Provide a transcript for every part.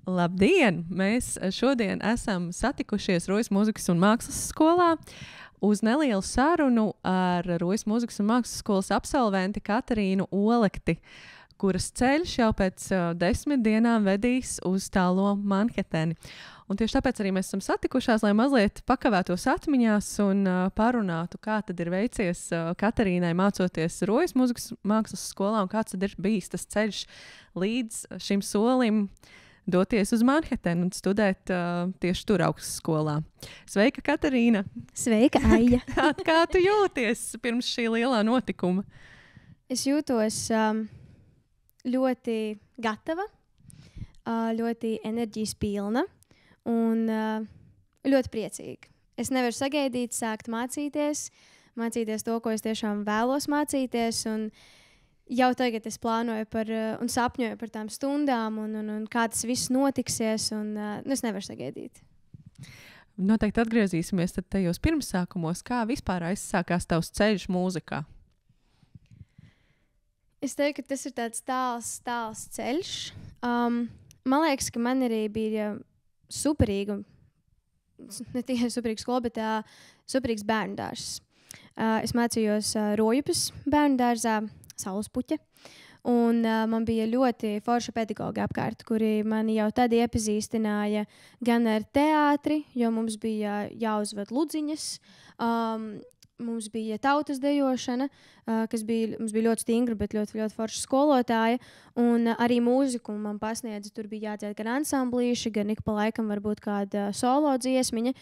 Labdien! Mēs šodien esam satikušies Rojas Mūzikas un Mākslas skolā uz nelielu sarunu ar Rojas Mūzikas un Mākslas skolas absolventi Katarīnu Olekti, kuras ceļš jau pēc 10 dienām vedīs uz tālo Manheteni. Un tieši tāpēc arī mēs esam satikušās, lai mazliet pakavētos atmiņās un parunātu, kā tad ir veicies Katarīnai mācoties Rojas Mūzikas Mākslas skolā un kāds tad ir bijis tas ceļš līdz šim solim doties uz Manhetenu un studēt tieši tur augstskolā. Sveika, Katarīna! Sveika, Aija! Kā tu jūties pirms šī lielā notikuma? Es jūtos ļoti gatava, ļoti enerģijas pilna un ļoti priecīga. Es nevaru sagaidīt, sākt mācīties to, ko es tiešām vēlos mācīties, un jau tagad es plānoju un sapņoju par tām stundām un kā tas viss notiksies, un es nevaru sagaidīt. Noteikti atgriezīsimies tad tajos pirmsākumos, kā vispār aizsākās tavs ceļš mūzikā. Es teiktu, ka tas ir tāds tāls ceļš. Man liekas, ka man arī bija superīga, ne tikai superīga skola, bet superīgs bērndārs. Es mācījos Rojupes bērndārzā, Saulespuķa, un man bija ļoti forša pedagoga apkārt, kuri mani jau tad iepazīstināja gan ar teātri, jo mums bija jāuzved ludziņas, mums bija tautas dejošana, mums bija ļoti stingra, bet ļoti forša skolotāja, un arī mūziku man pasniedza, tur bija jādzied gan ansamblīši, gan ik pa laikam varbūt kāda solo dziesmiņa,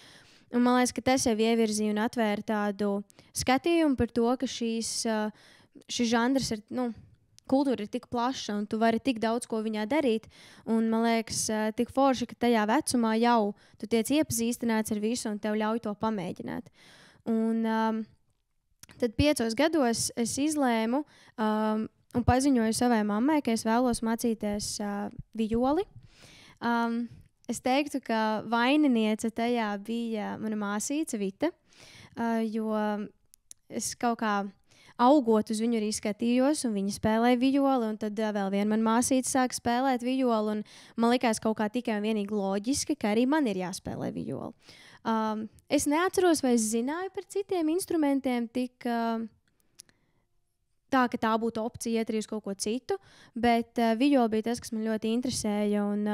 un man liekas, ka tas jau ievirzīja un atvēra tādu skatījumu par to, ka šis žanrs ir, kultūra ir tik plaša, un tu vari tik daudz ko viņā darīt, un man liekas, tik forši, ka tajā vecumā jau tu tiec iepazīstināts ar visu, un tev ļauj to pamēģināt. Un tad 5 gados es izlēmu un paziņoju savai mammai, ka es vēlos mācīties violi. Es teiktu, ka vaininiece tajā bija mana māsīca Vita, jo es kaut kā augot uz viņu arī skatījos, un viņa spēlēja violi, un tad vēl viena mana māsīca sāka spēlēt violi, un man likās kaut kā tikai un vienīgi loģiski, ka arī man ir jāspēlē violi. Es neatceros, vai es zināju par citiem instrumentiem, tik tā, ka tā būtu opcija iet arī uz kaut ko citu, bet viola bija tas, kas man ļoti interesēja, un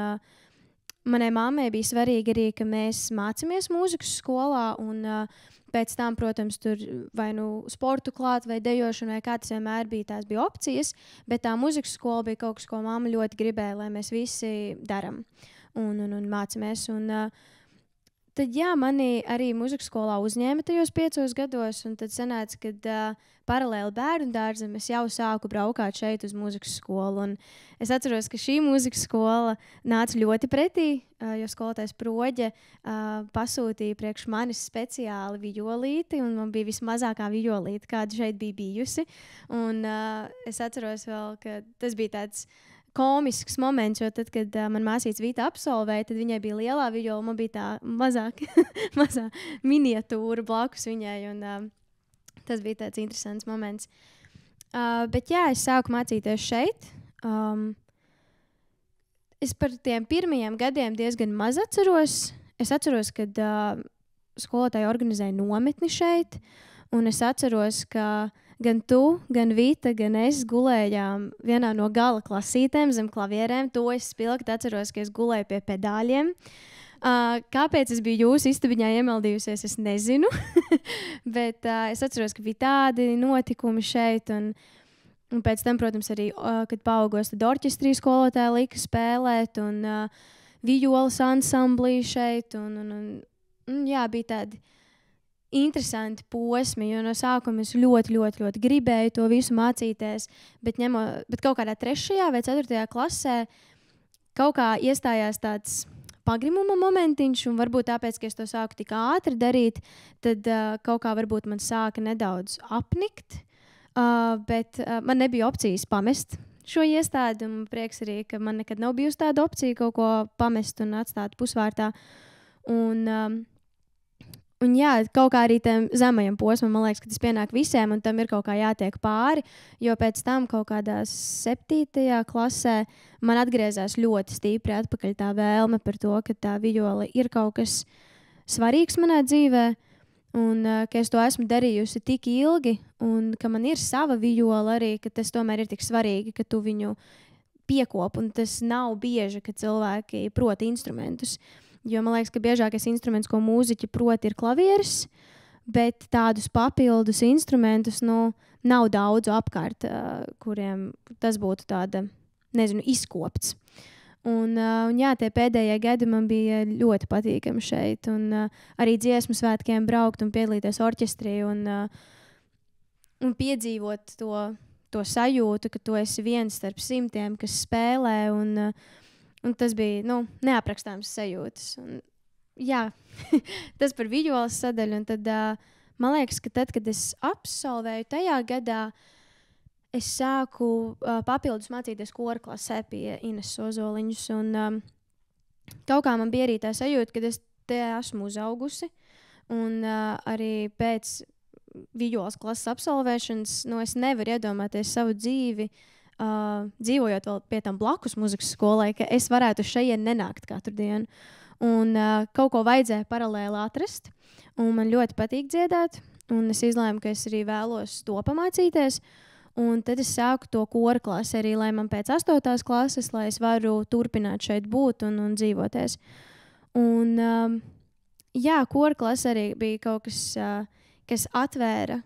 manai mammai bija svarīgi arī, ka mēs mācāmies mūzikas skolā, un pēc tam, protams, tur vai sportu klāt, vai dejošanu, vai kā tas vienmēr bija, tās bija opcijas, bet tā mūzikas skola bija kaut kas, ko mamma ļoti gribēja, lai mēs visi daram un mācāmies. Un tad, jā, mani arī mūzikas skolā uzņēma tajos 5 gados, un tad sanāca, kad paralēli bērnu dārzam es jau sāku braukāt šeit uz mūzikas skolu. Un es atceros, ka šī mūzikas skola nāca ļoti pretī, jo skolotājs Proģe pasūtīja priekš manis speciāli violīti, un man bija vismazākā violīte, kāda šeit bija bijusi. Un es atceros vēl, ka tas bija tāds komisks moments, jo tad, kad man māsīca Vita absolvēja, tad viņai bija lielā viola, man bija tā mazā miniatūra blakus viņai, un tas bija tāds interesants moments. Bet jā, es sāku mācīties šeit. Es par tiem pirmajiem gadiem diezgan maz atceros. Es atceros, kad skolotāji organizēja nometni šeit, un es atceros, ka gan tu, gan Vita, gan es gulējām vienā no gala klasītēm zem klavierēm. To es spilgti atceros, ka es gulēju pie pedāļiem. Kāpēc es biju jūsu istabiņā iemeldījusies, es nezinu. Bet es atceros, ka bija tādi notikumi šeit. Un pēc tam, protams, arī, kad paaugos, tad orķestrī skolotāja lika spēlēt un violas ansamblī šeit. Un jā, bija tādi interesanti posmi, jo no sākuma es ļoti gribēju to visu mācīties, bet kaut kādā 3. vai 4. klasē kaut kā iestājās tāds pagrimuma momentiņš, un varbūt tāpēc, ka es to sāku tik ātri darīt, tad kaut kā varbūt man sāka nedaudz apnikt, bet man nebija opcijas pamest šo iestādi, un prieks arī, ka man nekad nav bijusi tāda opcija kaut ko pamest un atstāt pusvārtā. Un jā, kaut kā arī tam zemajam posmam, man liekas, ka tas pienāk visiem, un tam ir kaut kā jātiek pāri, jo pēc tam kaut kādā 7. klasē man atgriezās ļoti stipri atpakaļ tā vēlme par to, ka tā viola ir kaut kas svarīgs manā dzīvē, un ka es to esmu darījusi tik ilgi, un ka man ir sava viola arī, ka tas tomēr ir tik svarīgi, ka tu viņu piekop, un tas nav bieži, ka cilvēki prot instrumentus. Jo man liekas, ka biežākais instruments, ko mūziķi prot, ir klavieris, bet tādus papildus instrumentus nav daudz apkārt, kuriem tas būtu tāda, izkopts. Un jā, tie pēdējie gadi man bija ļoti patīkami šeit. Un arī dziesmu svētkiem braukt un piedalīties orķestrī un piedzīvot to sajūtu, ka tu esi viens starp simtiem, kas spēlē. Un tas bija neaprakstāms sajūtas. Un, jā, tas par violas sadaļu. Un tad, man liekas, ka tad, kad es absolvēju tajā gadā, es sāku papildus mācīties kora klasē pie Ines Ozoliņas. Un kaut kā man bija arī tā sajūta, ka es te esmu uzaugusi. Un arī pēc violas klases absolvēšanas es nevaru iedomāties savu dzīvi, dzīvojot vēl pie tam blakus muzikas skolai, ka es varētu šeit nenākt katru dienu. Un kaut ko vajadzēja paralēli atrast. Un man ļoti patīk dziedāt. Un es izlēmu, ka es arī vēlos to pamācīties. Un tad es sāku to kora klasi arī, lai man pēc 8. klases, lai es varu turpināt šeit būt un dzīvoties. Un jā, kora klase arī bija kaut kas, kas atvēra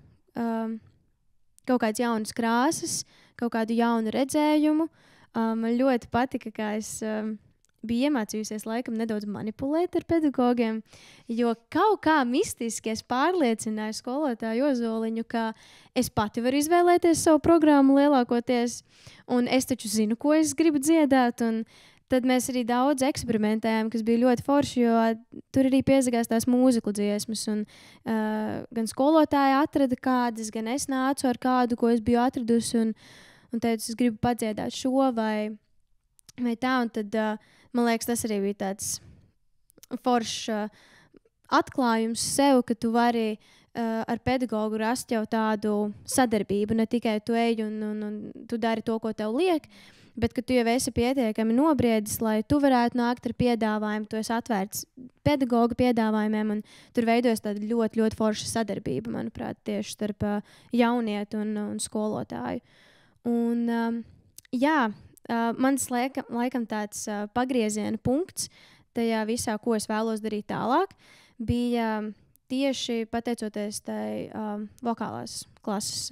kaut kādas jaunas krāsas, kaut kādu jaunu redzējumu. Man ļoti patika, kā es biju iemācījusies laikam nedaudz manipulēt ar pedagogiem, jo kaut kā mistiski es pārliecināju skolotāju Ozoliņu, ka es pati varu izvēlēties savu programmu lielākoties, un es taču zinu, ko es gribu dziedāt, un tad mēs arī daudz eksperimentējām, kas bija ļoti forši, jo tur arī piezagās tās mūziklu dziesmas, un gan skolotāja atrada kādas, gan es nācu ar kādu, ko es biju atradusi, un teicu, es gribu padziedāt šo vai tā, un tad, man liekas, tas arī bija tāds foršs atklājums sev, ka tu vari ar pedagogu rast jau tādu sadarbību, ne tikai tu ej un tu dari to, ko tev liek, bet ka tu jau esi pietiekami nobriedis, lai tu varētu nākt ar piedāvājumu, tu esi atvērts pedagogu piedāvājumiem, un tur veidojas tāda ļoti, ļoti forša sadarbība, manuprāt, tieši starp jaunietu un skolotāju. Un jā, mans laikam tāds pagrieziena punkts tajā visā, ko es vēlos darīt tālāk, bija tieši pateicoties tai vokālās klases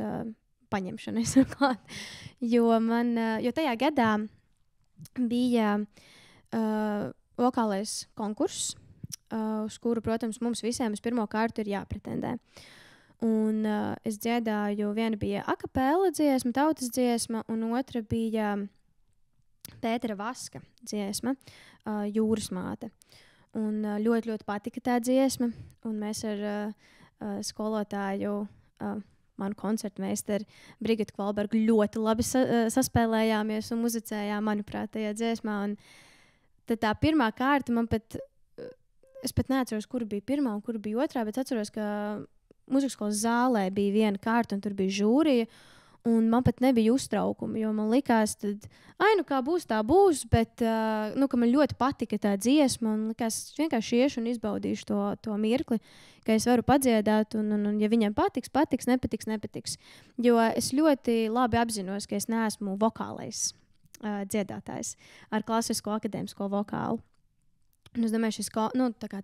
paņemšanai. Jo tajā gadā bija vokālais konkurss, uz kuru, protams, mums visiem pirmo kārtu ir jāpretendē. Un es dziedāju, viena bija akapela dziesma, tautas dziesma, un otra bija Pētera Vaska dziesma, Jūras māte. Un ļoti, ļoti patika tā dziesma, un mēs ar skolotāju, manu koncertmeistaru Brigitu Kvalbergu ļoti labi saspēlējāmies un muzicējām, manuprāt, tajā dziesmā. Un tad tā pirmā kārta man es pat neatceros, kura bija pirmā un kura bija otrā, bet atceros, ka muzikas skolas zālē bija viena kārta un tur bija žūrija. Un man pat nebija uztraukumi, jo man likās, kā būs, tā būs, bet ka man ļoti patika tā dziesma, un likās, vienkārši iešu un izbaudīšu to mirkli, ka es varu padziedāt, un ja viņiem patiks, nepatiks. Jo es ļoti labi apzinos, ka es neesmu vokālais dziedātājs ar klasisko akadēmisko vokālu. Un es domāju,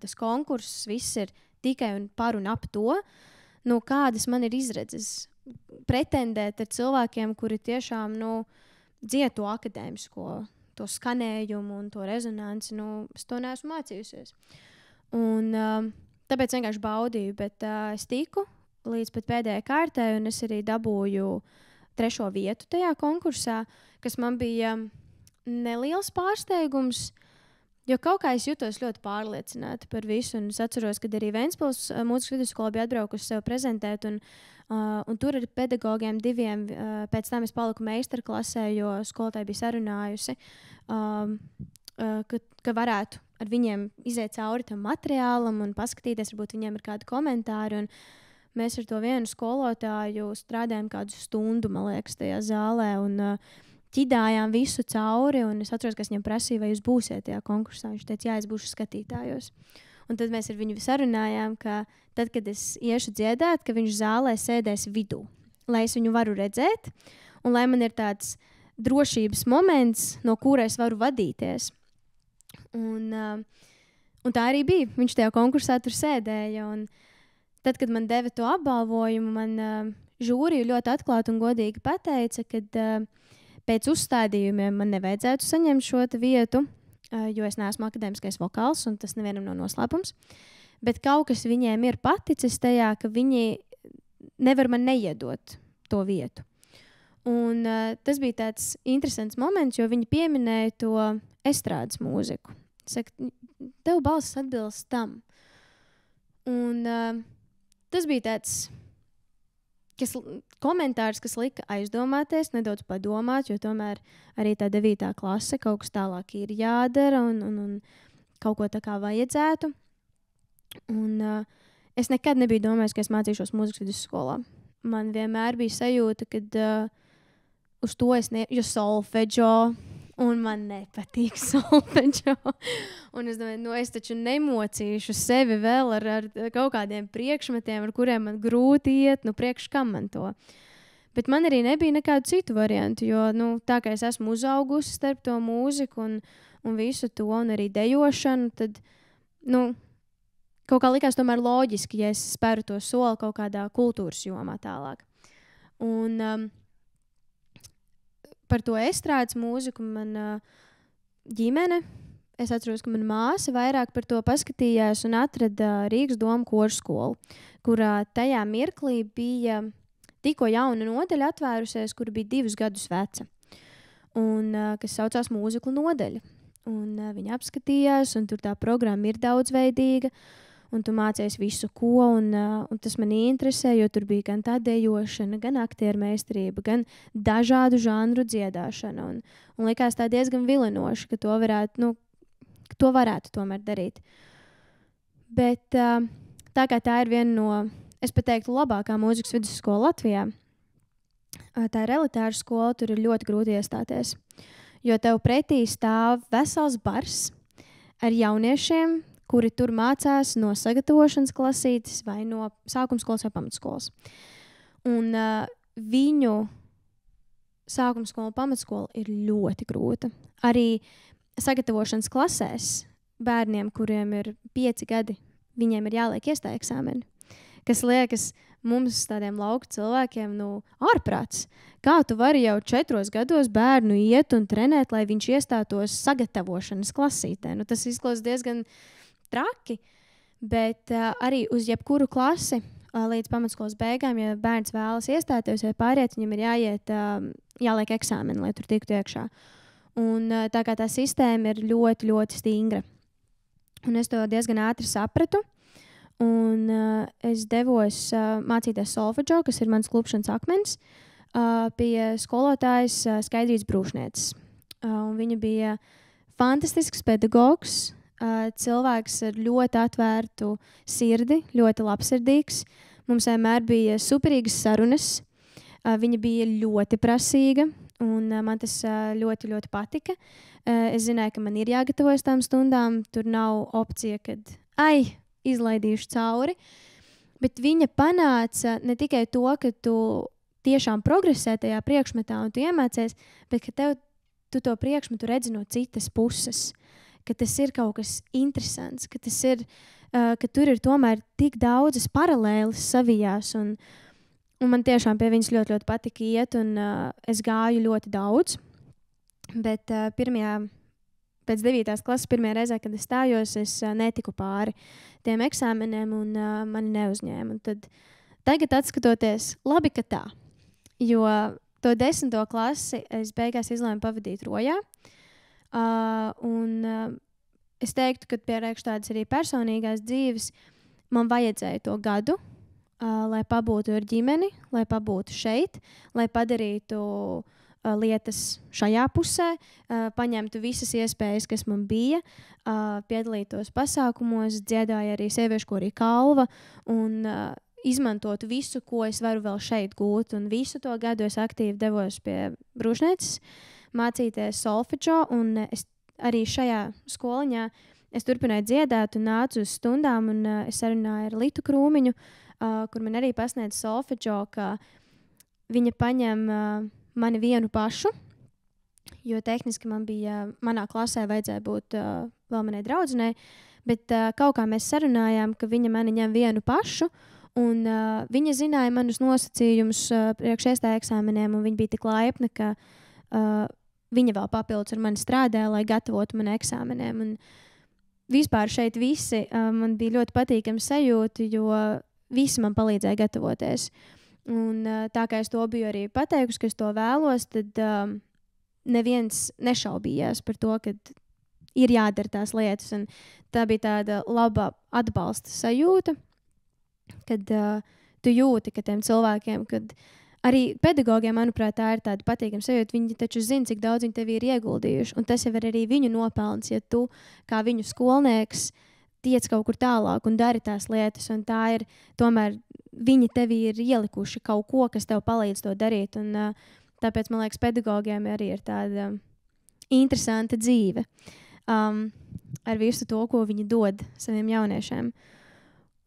tas konkurss viss ir tikai un par un ap to, kādas man ir izredzes pretendēt ar cilvēkiem, kuri tiešām dzied to akadēmisko, to skanējumu un to rezonanci. Es to neesmu mācījusies. Un tāpēc vienkārši baudīju, bet es tiku līdz pat pēdējai kārtai, un es arī dabūju 3. vietu tajā konkursā, kas man bija neliels pārsteigums, jo kaut kā es jutos ļoti pārliecināta par visu, un es atceros, kad arī Ventspils mūzikas vidusskola bija atbraukusi sev prezentēt, un tur ar pedagogiem 2, pēc tam es paliku meistarklasē, jo skolotāja bija sarunājusi ka varētu ar viņiem iziet cauri tam materiālam un paskatīties, varbūt viņiem ir kādi komentāri. Un mēs ar to vienu skolotāju strādājām kādu stundu, man liekas, tajā zālē un ķidājām visu cauri. Un es atceros, ka es viņam prasīju, vai jūs būsiet tajā konkursā. Viņš teica, jā, es būšu skatītājos. Un tad mēs ar viņu sarunājām, ka tad, kad es iešu dziedāt, ka viņš zālē sēdēs vidū, lai es viņu varu redzēt un lai man ir tāds drošības moments, no kura es varu vadīties. Un tā arī bija. Viņš tajā konkursā tur sēdēja. Un tad, kad man deva to apbalvojumu, man žūrija ļoti atklāti un godīgi pateica, ka pēc uzstādījumiem man nevajadzētu saņemt šo vietu, jo es neesmu akadēmiskais vokāls, un tas nevienam nav noslēpums. Bet kaut kas viņiem ir paticis tajā, ka viņi nevar man neiedot to vietu. Un tas bija tāds interesants moments, jo viņi pieminēja to estrādes mūziku. Saka, tev balss atbilst tam. Un tas bija tāds komentārs, kas lika aizdomāties, nedaudz padomāt, jo tomēr arī tā 9. klase kaut kas tālāk ir jādara un kaut ko tā kā vajadzētu. Un es nekad nebiju domājis, ka es mācīšos mūzikas vidusskolā. Man vienmēr bija sajūta, ka uz to jo solfeģo, un man nepatīk solfeģo. Un es domāju, es taču nemocīšu sevi vēl ar kaut kādiem priekšmetiem, ar kuriem man grūti iet, priekš kam man to. Bet man arī nebija nekādu citu variantu, jo tā kā es esmu uzaugusi starp to mūziku un visu to, un arī dejošanu, tad, kaut kā likās tomēr loģiski, ja es spēru to soli kaut kādā kultūras jomā tālāk. Un par to estrādes mūziku man ģimene, es atceros, ka mana māsa vairāk par to paskatījās un atrada Rīgas domu koru skolu, kurā tajā mirklī bija tikko jauna nodaļa atvērusies, kura bija 2 gadus veca, un kas saucās mūziklu nodaļa. Un viņa apskatījās, un tur tā programma ir daudzveidīga, un tu mācies visu ko, un tas man interesē, jo tur bija gan tā dejošana, gan aktiermeistarība, gan dažādu žanru dziedāšana, un likās tā diezgan vilinoši, ka to varētu tomēr darīt. Bet tā kā tā ir viena no, es pat teiktu, labākā mūzikas vidusskola Latvijā, tā ir elitāra skola, tur ir ļoti grūti iestāties, jo tev pretī stāv vesels bars ar jauniešiem, kuri tur mācās no sagatavošanas klasītes vai no sākumskolas vai pamatskolas. Un viņu sākumskola, pamatskola ir ļoti grūta. Arī sagatavošanas klasēs bērniem, kuriem ir 5 gadi, viņiem ir jāliek iestāja eksāmeni, kas liekas mums tādiem lauku cilvēkiem, ārprāts. Kā tu vari jau 4 gados bērnu iet un trenēt, lai viņš iestātos sagatavošanas klasītē? Tas izklausās diezgan traki, bet arī uz jebkuru klasi līdz pamatskolas beigām, ja bērns vēlas iestāties vai pāriet, viņam ir jāliek eksāmeni, lai tur tiktu iekšā. Un tā kā tā sistēma ir ļoti, ļoti stingra. Un es to diezgan ātri sapratu, un es devos mācīties solfeģo, kas ir mans klupšanas akmens, pie skolotājas Skaidrītes Brūšnieces. Un viņa bija fantastisks pedagogs, cilvēks ar ļoti atvērtu sirdi, ļoti labsirdīgs. Mums vienmēr bija superīgas sarunas. Viņa bija ļoti prasīga, un man tas ļoti, ļoti patika. Es zināju, ka man ir jāgatavojas tām stundām. Tur nav opcija, kad izlaidīšu cauri. Bet viņa panāca ne tikai to, ka tu tiešām progresē tajā priekšmetā un tu iemācies, bet ka tu to priekšmetu redzi no citas puses. Ka tas ir kaut kas interesants, ka tur ir tomēr tik daudzas paralēles savijās, un man tiešām pie viņas ļoti, ļoti patika iet, un es gāju ļoti daudz, bet pēc 9. klases pirmajā reizē, kad es stājos, es netiku pāri tiem eksāmeniem, un mani neuzņēma. Un tad tagad atskatoties, labi, ka tā, jo to 10. klasi es beigās izlēmu pavadīt Rojā. Es teiktu, ka priekš tādas arī personīgās dzīves man vajadzēja to gadu, lai pabūtu ar ģimeni, lai pabūtu šeit, lai padarītu lietas šajā pusē, paņemtu visas iespējas, kas man bija, piedalītos pasākumos, dziedāju arī sieviešu korī Kalva un izmantotu visu, ko es varu vēl šeit gūt. Un visu to gadu es aktīvi devos pie Brūžnieces mācīties solfedžo, un es arī šajā skoliņā es turpināju dziedāt un nācu uz stundām, un es sarunāju ar Litu Krūmiņu, kur man arī pasniedz solfedžo, ka viņa paņem mani vienu pašu, jo tehniski man bija, manā klasē vajadzēja būt vēl manai draudzenei, bet kaut kā mēs sarunājām, ka viņa mani ņem vienu pašu, un viņa zināja manus nosacījumus priekš iestāju eksāmeniem, un viņa bija tik laipna, ka viņa vēl papildus ar mani strādāja, lai gatavotu mani eksāmeniem. Un vispār šeit visi man bija ļoti patīkami sajūta, jo visi man palīdzēja gatavoties. Un tā kā es to biju arī pateikusi, ka es to vēlos, tad neviens nešaubījās par to, ka ir jādara tās lietas. Un tā bija tāda laba atbalsta sajūta, kad tu jūti, ka tiem cilvēkiem, kad arī pedagogiem, manuprāt, tā ir tāda patīkama sajūta. Viņi taču zina, cik daudz viņi tevi ir ieguldījuši. Un tas jau ir arī viņu nopelns, ja tu kā viņu skolnieks tiec kaut kur tālāk un dari tās lietas. Un tā ir, tomēr viņi tevi ir ielikuši kaut ko, kas tev palīdz to darīt. Un tāpēc, man liekas, pedagogiem arī ir tāda interesanta dzīve ar visu to, ko viņi dod saviem jauniešiem.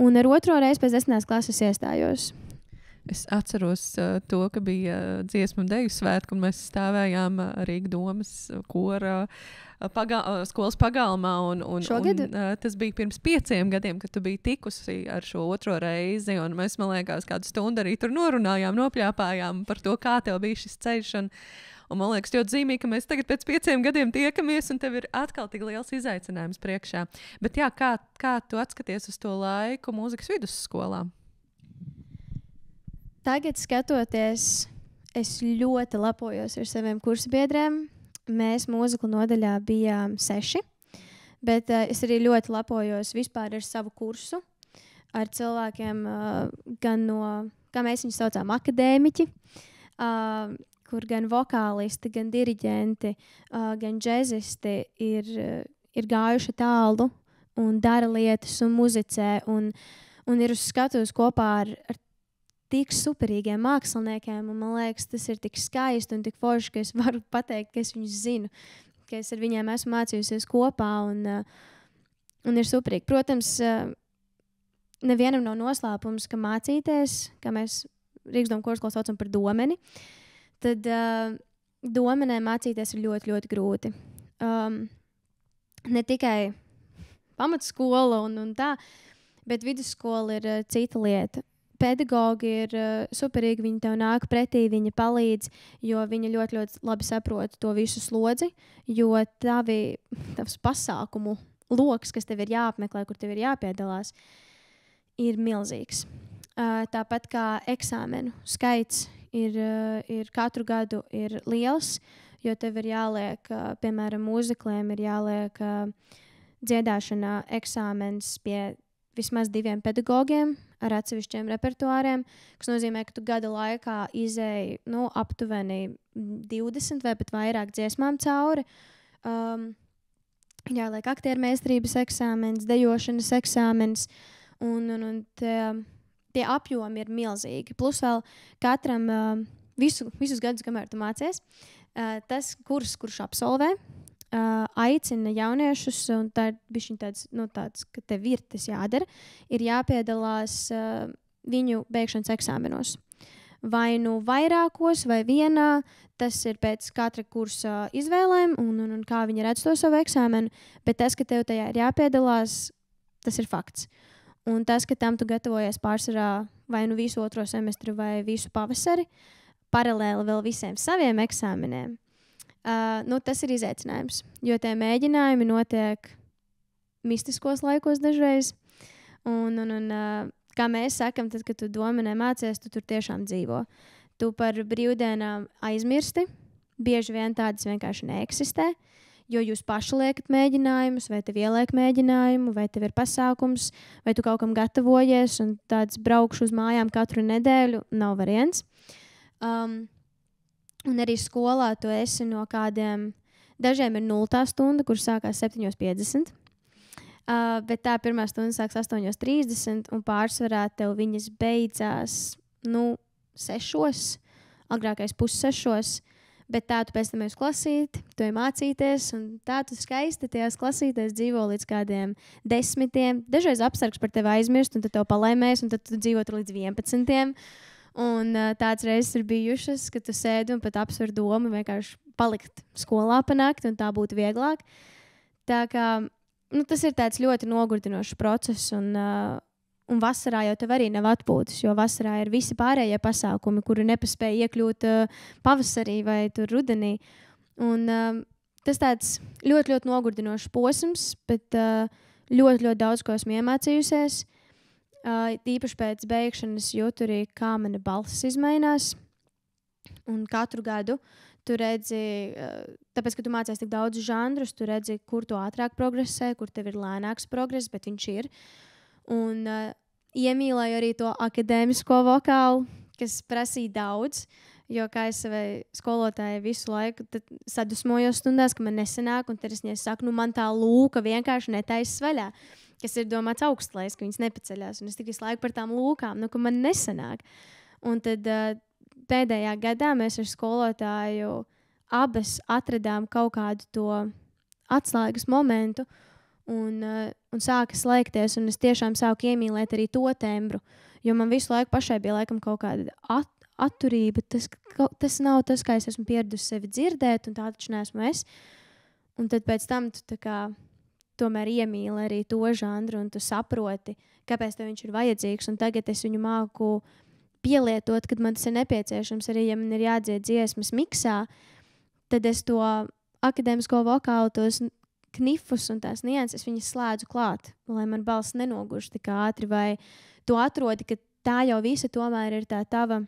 Un ar otro reizi pēc 10. klases iestājos. Es atceros to, ka bija dziesmu un deju svētki, un mēs stāvējām Rīgas domas kora skolas pagalmā. Šogad? Tas bija pirms 5 gadiem, kad tu biji tikusi ar šo otro reizi, un mēs, man liekas, kādu stundu arī tur norunājām, nopļāpājām par to, kā tev bija šis ceļš. Un man liekas, ļoti zīmīgi, ka mēs tagad pēc 5 gadiem tiekamies, un tev ir atkal tik liels izaicinājums priekšā. Bet jā, kā tu atskaties uz to laiku mūzikas vidusskolā? Tagad skatoties, es ļoti lepojos ar saviem kursabiedriem. Mēs mūziku nodaļā bijām 6, bet es arī ļoti lepojos vispār ar savu kursu, ar cilvēkiem, gan no, kā mēs viņus saucām, akadēmiķi, kur gan vokālisti, gan diriģenti, gan džezisti ir gājuši tālu un dara lietas un muzicē un ir uz skatuves kopā ar tik superīgiem māksliniekiem, un man liekas, tas ir tik skaisti un tik forši, ka es varu pateikt, ka es viņus zinu, ka es ar viņiem esmu mācījusies kopā, un ir superīgi. Protams, nevienam nav noslēpums, ka mācīties, kā mēs Rīgas domu korskolā saucam par domeni, tad domenē mācīties ir ļoti, ļoti grūti. Ne tikai pamatskola un tā, bet vidusskola ir cita lieta. Pedagogi ir superīgi, viņi tev nāk pretī, viņi palīdz, jo viņi ļoti, ļoti labi saprot to visu slodzi, jo tavs pasākumu loks, kas tev ir jāapmeklē, kur tev ir jāpiedalās, ir milzīgs. Tāpat kā eksāmenu skaits ir katru gadu ir liels, jo tev ir jāliek, piemēram, mūzikliem ir jāliek dziedāšanā eksāmens pie vismaz 2 pedagogiem ar atsevišķiem repertuāriem, kas nozīmē, ka tu gada laikā izēji aptuveni 20 vai pat vairāk dziesmām cauri. Jāliek aktiermeistarības eksāmens, dejošanas eksāmens, un tie apjomi ir milzīgi. Plus vēl katram visus gadus, kamēr tu mācies, tas kurs, kurš absolvē, aicina jauniešus, un tā ir bišķiņ tāds, ka tev ir tas jādara, ir jāpiedalās viņu beigšanas eksāmenos. Vai nu vairākos, vai vienā, tas ir pēc katra kursa izvēlēm, un kā viņi redz to savu eksāmenu, bet tas, ka tev tajā ir jāpiedalās, tas ir fakts. Un tas, ka tam tu gatavojies pārsvarā vai nu visu otro semestru, vai visu pavasari, paralēli vēl visiem saviem eksāmeniem, tas ir izaicinājums, jo tie mēģinājumi notiek mistiskos laikos dažreiz. Un kā mēs sakam, tad, kad tu domenē mācies, tu tur tiešām dzīvo. Tu par brīvdienām aizmirsti, bieži vien tādas vienkārši neeksistē, jo jūs paši liekat mēģinājumus, vai tev ieliek mēģinājumu, vai tev ir pasākums, vai tu kaut kam gatavojies, un tāds braukšu uz mājām katru nedēļu nav variants. Un arī skolā tu esi no kādiem, dažiem ir 0. stunda, kur sākās 7:50. Bet tā pirmā stunda sāks 8:30, un pārsvarā tev viņas beidzās 6, agrākais 5:30. Bet tā tu pēc tam esi klasīti, tu ej mācīties, un tā tu skaisti tajās klasītēs dzīvo līdz kādiem 10. Dažreiz apsargs par tevi aizmirst, un tad tev palaimēs, un tad tu dzīvo tur līdz 11. Un tāds reizes ir bijušas, ka tu sēdi un pat apsver domu vienkārši palikt skolā pa nakti, un tā būtu vieglāk. Tā kā tas ir tāds ļoti nogurdinošs process, un vasarā jau tev arī nav atpūtas, jo vasarā ir visi pārējie pasākumi, kuri nepaspēja iekļūt pavasarī vai tur rudenī. Un tas tāds ļoti, ļoti nogurdinošs posms, bet ļoti, ļoti daudz ko esmu iemācījusies. Īpaši pēc beigšanas jūtu arī, kā mana balss izmainās. Un katru gadu tu redzi, tāpēc, ka tu mācies tik daudz žanrus, tu redzi, kur tu ātrāk progresē, kur tev ir lēnāks progress, bet viņš ir. Un iemīlēju arī to akadēmisko vokālu, kas prasīja daudz, jo, kā es savai skolotājai visu laiku sadusmojos stundās, ka man nesanāk, un tad es viņai saku, man tā lūka vienkārši netaisas vaļā, kas ir domāts augstlais, ka viņas nepaceļās, un es tik visu laiku par tām lūkām, ka man nesanāk. Un tad pēdējā gadā mēs ar skolotāju abas atradām kaut kādu to atslēgas momentu, un sāka slēgties, un es tiešām sāku iemīlēt arī to tembru, jo man visu laiku pašai bija laikam kaut kāda atturība, tas nav tas, kā es esmu pieradusi sevi dzirdēt, un tā taču neesmu es. Un tad pēc tam tu tā kā tomēr iemīli arī to žanru, un tu saproti, kāpēc tev viņš ir vajadzīgs, un tagad es viņu māku pielietot, kad man tas ir nepieciešams, arī ja man ir jādzied dziesmas miksā, tad es to akadēmisko vokālu, tos knifus un tās nianses viņas slēdzu klāt, lai man balss nenoguž tik ātri, vai tu atrodi, ka tā jau visa tomēr ir tā tava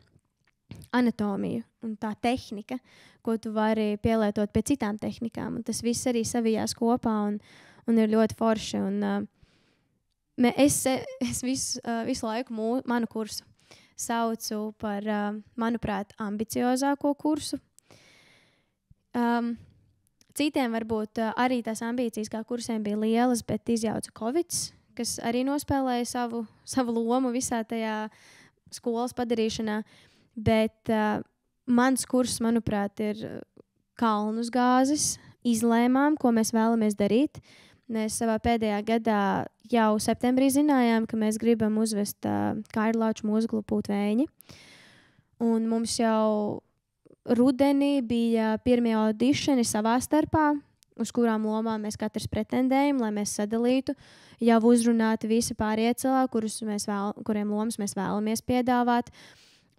anatomija un tā tehnika, ko tu vari pielietot pie citām tehnikām, un tas viss arī savijās kopā, un ir ļoti forši, un es visu laiku manu kursu saucu par, manuprāt, ambiciozāko kursu. Citiem varbūt arī tās ambīcijas kā kursiem bija lielas, bet izjauca Covids, kas arī nospēlēja savu lomu visā tajā skolas padarīšanā. Bet mans kurs, manuprāt, ir kalnus gāzes, izlēmām, ko mēs vēlamies darīt. Mēs savā pēdējā gadā jau septembrī zinājām, ka mēs gribam uzvest Kairlauču mūziku Pūtvēņi. Un mums jau rudenī bija pirmie audišani savā starpā, uz kurām lomām mēs katrs pretendējam, lai mēs sadalītu. Jau uzrunāti visi pārējie cilvēki, kuriem lomas mēs vēlamies piedāvāt.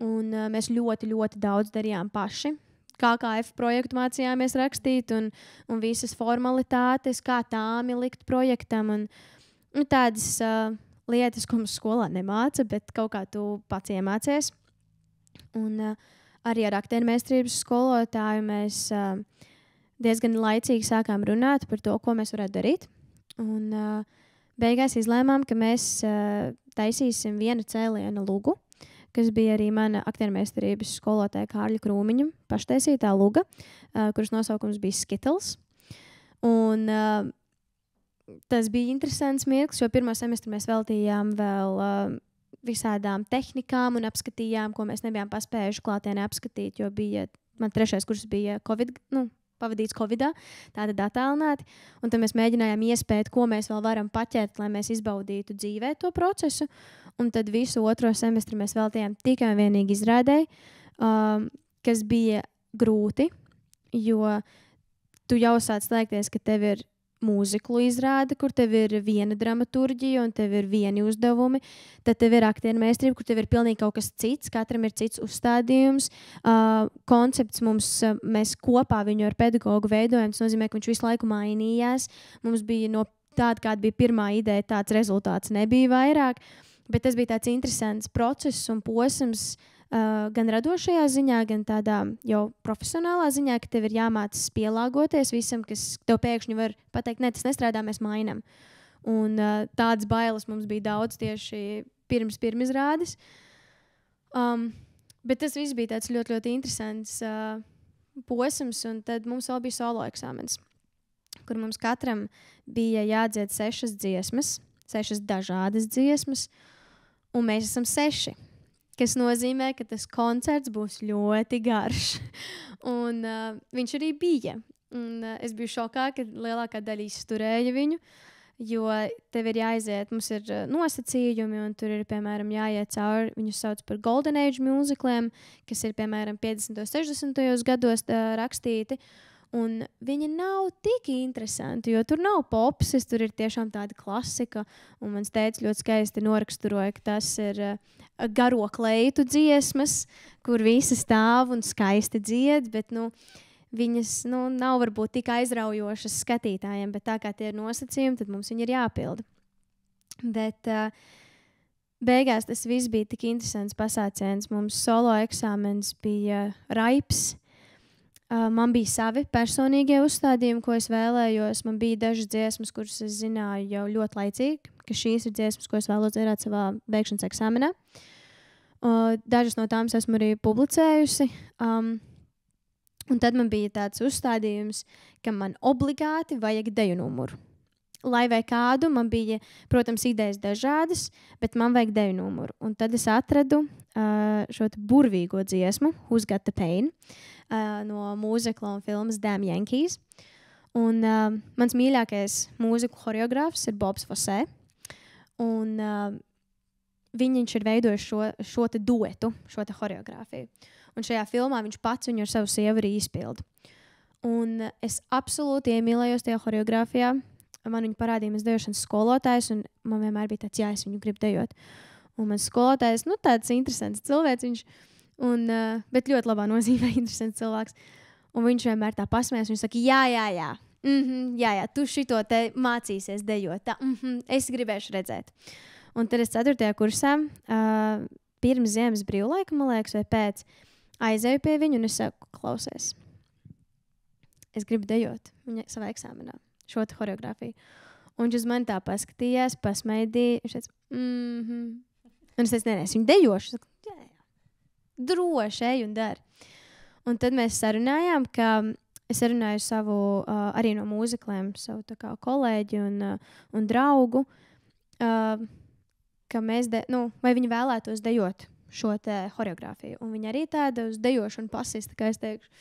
Un mēs ļoti, ļoti daudz darījām paši. KKF projektu mācījāmies rakstīt un visas formalitātes, kā tām likt projektam. Un tādas lietas, ko mums skolā nemāca, bet kaut kā tu pats iemācies. Un arī ar aktiermeistrības skolotāju mēs diezgan laicīgi sākām runāt par to, ko mēs varētu darīt. Un beigās izlēmām, ka mēs taisīsim viena cēliena lugu, kas bija arī mana aktiermeistrības skolotāja Kārļa Krūmiņa paštaisītā luga, kuras nosaukums bija Skittles. Un tas bija interesants mirklis, jo pirmo semestru mēs veltījām vēl visādām tehnikām un apskatījām, ko mēs nebijām paspējuši klātienē apskatīt, jo man 3. kurs bija pavadīts Covidā, tātad attālināti, un tad mēs mēģinājām iespēt, ko mēs vēl varam paķert, lai mēs izbaudītu dzīvē to procesu, un tad visu 2. semestri mēs veltījām tikai un vienīgi izrādēji, kas bija grūti, jo tu jau sāc slēgties, ka tev ir mūziklu izrāde, kur tev ir viena dramaturģija un tev ir vieni uzdevumi, tad tev ir aktiermeistrība, kur tev ir pilnīgi kaut kas cits, katram ir cits uzstādījums, koncepts mēs kopā viņu ar pedagogu veidojam, tas nozīmē, ka viņš visu laiku mainījās, mums bija no tāda, kāda bija pirmā ideja, tāds rezultāts nebija vairāk, bet tas bija tāds interesants process un posms, gan radošajā ziņā, gan tādā jau profesionālā ziņā, ka tev ir jāmācas pielāgoties visam, kas tev pēkšņi var pateikt, ne, tas nestrādā, mēs mainam. Un tādas bailes mums bija daudz tieši pirmizrādes. Bet tas viss bija tāds ļoti, ļoti interesants posms, un tad mums vēl bija solo eksāmens, kur mums katram bija jādzied 6 dziesmas, 6 dažādas dziesmas, un mēs esam 6. Kas nozīmē, ka tas koncerts būs ļoti garš. Un viņš arī bija. Un, es biju šokā, ka lielākā daļa izturēja viņu, jo tev ir jāiziet, mums ir nosacījumi, un tur ir, piemēram, jāiet cauri, viņus sauc par Golden Age mūzikliem, kas ir, piemēram, 50. un 60. gados rakstīti. Un viņi nav tik interesanti, jo tur nav popsis, tur ir tiešām tāda klasika. Un mans tēvs ļoti skaisti noraksturoja, ka tas ir garo kleitu dziesmas, kur visi stāv un skaisti dzied, bet viņas nav varbūt tik aizraujošas skatītājiem, bet tā kā tie ir nosacījumi, tad mums viņi ir jāpilda. Bet beigās tas viss bija tik interesants pasāciens. Mums solo eksāmens bija raips. Man bija savi personīgie uzstādījumi, ko es vēlējos. Man bija dažas dziesmas, kuras es zināju jau ļoti laicīgi, ka šīs ir dziesmas, ko es vēlos dzirdēt savā beigšanas eksāmenā. Dažas no tām esmu arī publicējusi. Un tad man bija tāds uzstādījums, ka man obligāti vajag deju numuru. Lai vai kādu, man bija, protams, idejas dažādas, bet man vajag deju numuru. Un tad es atradu šo burvīgo dziesmu, Who's Got the Pain, no mūzikla un filmas Damn Yankees. Un mans mīļākais mūziku choreogrāfs ir Bobs Fosse. Un viņš ir veidojis šo te duetu, šo te choreogrāfiju. Un šajā filmā viņš pats viņu ar savu sievu arī izpilda. Un es absolūti iemīlējos tajā choreogrāfijā. Man viņu parādīja mans dejošanas skolotājs, un man vienmēr bija tāds, jā, es viņu gribu dejot. Un mans skolotājs, tāds interesants cilvēks, viņš, bet ļoti labā nozīmē interesants cilvēks. Un viņš vienmēr tā pasmējās, viņš saka, jā, tu šito te mācīsies dejot. Tā, es gribēšu redzēt. Un tad es 4. kursā, pirms ziemas brīvlaika, man liekas, vai pēc, aizēju pie viņu, un es saku, klausies, es gribu dejot viņa savā eksāmenā. Šo te choreogrāfiju. Un viņš uz mani tā paskatījās, pasmaidīja. Viņš teica, Un es teicu, nē, es viņu dejošu. Saku, jā. Droši, ej un dari. Un tad mēs sarunājām, ka es sarunāju savu, arī no mūzikliem, savu tā kā kolēģi un draugu, ka mēs, vai viņi vēlētos dejot šo te choreogrāfiju. Un viņi arī tāda uz dejošanu pasīs, tā kā es teikšu.